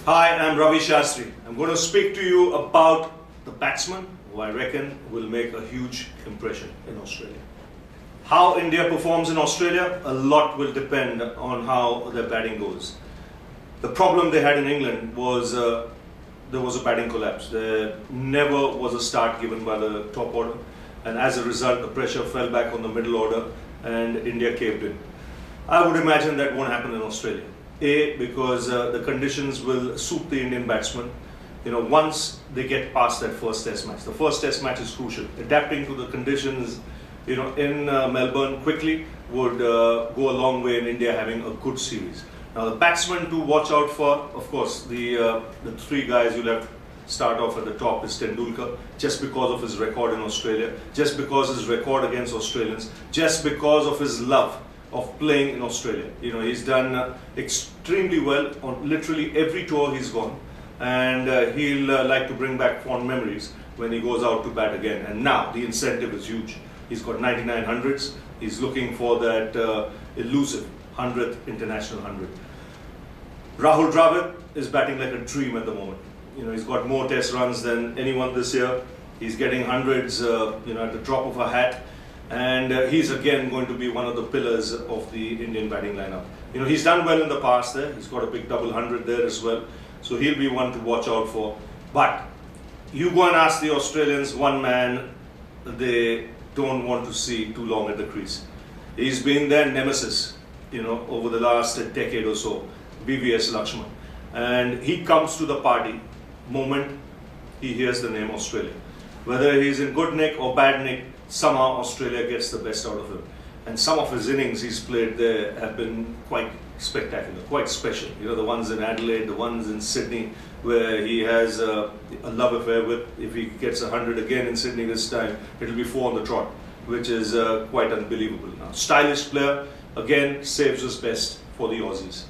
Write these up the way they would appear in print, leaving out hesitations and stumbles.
Hi, I'm Ravi Shastri. I'm going to speak to you about the batsman who I reckon will make a huge impression in Australia. How India performs in Australia, a lot will depend on how their batting goes. The problem they had in England was there was a batting collapse. There never was a start given by the top order, and as a result the pressure fell back on the middle order and India caved in. I would imagine that won't happen in Australia. A, because the conditions will suit the Indian batsmen. Once they get past that first test match. The first test match is crucial. Adapting to the conditions, in Melbourne quickly would go a long way in India having a good series. Now the batsmen to watch out for, of course, the three guys you'll have start off at the top is Tendulkar, just because of his record in Australia, just because his record against Australians, just because of his love of playing in Australia. He's done extremely well on literally every tour he's gone, and he'll like to bring back fond memories when he goes out to bat again. And now the incentive is huge. He's got 99 hundreds. He's looking for that elusive 100th international 100. Rahul Dravid is batting like a dream at the moment. He's got more test runs than anyone this year. He's getting hundreds, at the drop of a hat. And he's again going to be one of the pillars of the Indian batting lineup. He's done well in the past there. He's got a big double 100 there as well. So he'll be one to watch out for. But you go and ask the Australians, one man they don't want to see too long at the crease. He's been their nemesis, over the last decade or so, BVS Lakshman. And he comes to the party moment he hears the name Australia. Whether he's in good nick or bad nick, somehow Australia gets the best out of him. And some of his innings he's played there have been quite spectacular, quite special. The ones in Adelaide, the ones in Sydney, where he has a love affair with. If he gets 100 again in Sydney this time, it'll be 4 on the trot, which is quite unbelievable. Now, stylish player, again, saves his best for the Aussies.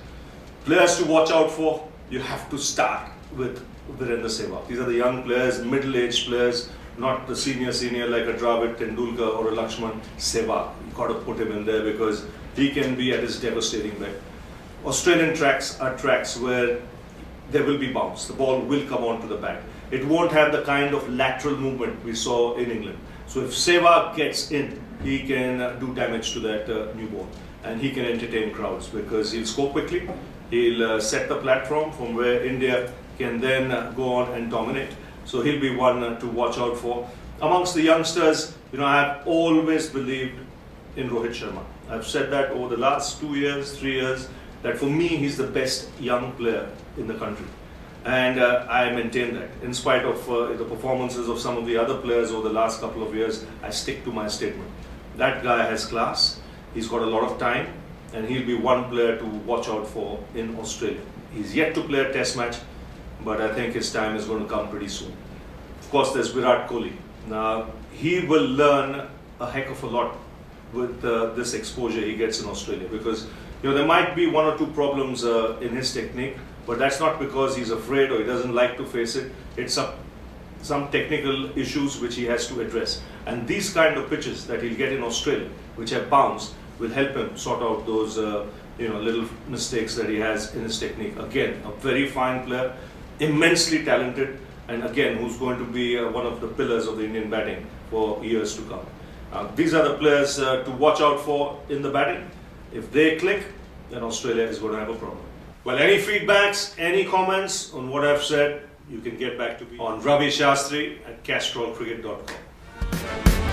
Players to watch out for, you have to start with Virender Sehwag. These are the young players, middle-aged players, not the senior like a Dravid, Tendulkar or a Lakshman. Sehwag, you got to put him in there because he can be at his devastating best. Australian tracks are tracks where there will be bounce. The ball will come onto the bat. It won't have the kind of lateral movement we saw in England. So if Sehwag gets in, he can do damage to that new ball, and he can entertain crowds because he'll score quickly. He'll set the platform from where India can then go on and dominate. So he'll be one to watch out for. Amongst the youngsters, I have always believed in Rohit Sharma. I've said that over the last 2 years, 3 years, that for me he's the best young player in the country. And I maintain that. In spite of the performances of some of the other players over the last couple of years, I stick to my statement. That guy has class, he's got a lot of time, and he'll be one player to watch out for in Australia. He's yet to play a test match, but I think his time is going to come pretty soon. Of course, there's Virat Kohli. Now, he will learn a heck of a lot with this exposure he gets in Australia, because there might be 1 or 2 problems in his technique, but that's not because he's afraid or he doesn't like to face it. It's some technical issues which he has to address. And these kind of pitches that he'll get in Australia, which have bounce, will help him sort out those little mistakes that he has in his technique. Again, a very fine player, immensely talented, and again, who's going to be one of the pillars of the Indian batting for years to come. These are the players to watch out for in the batting. If they click, then Australia is going to have a problem. Well, any feedbacks, any comments on what I've said, you can get back to me on Ravi Shastri at castrolcricket.com.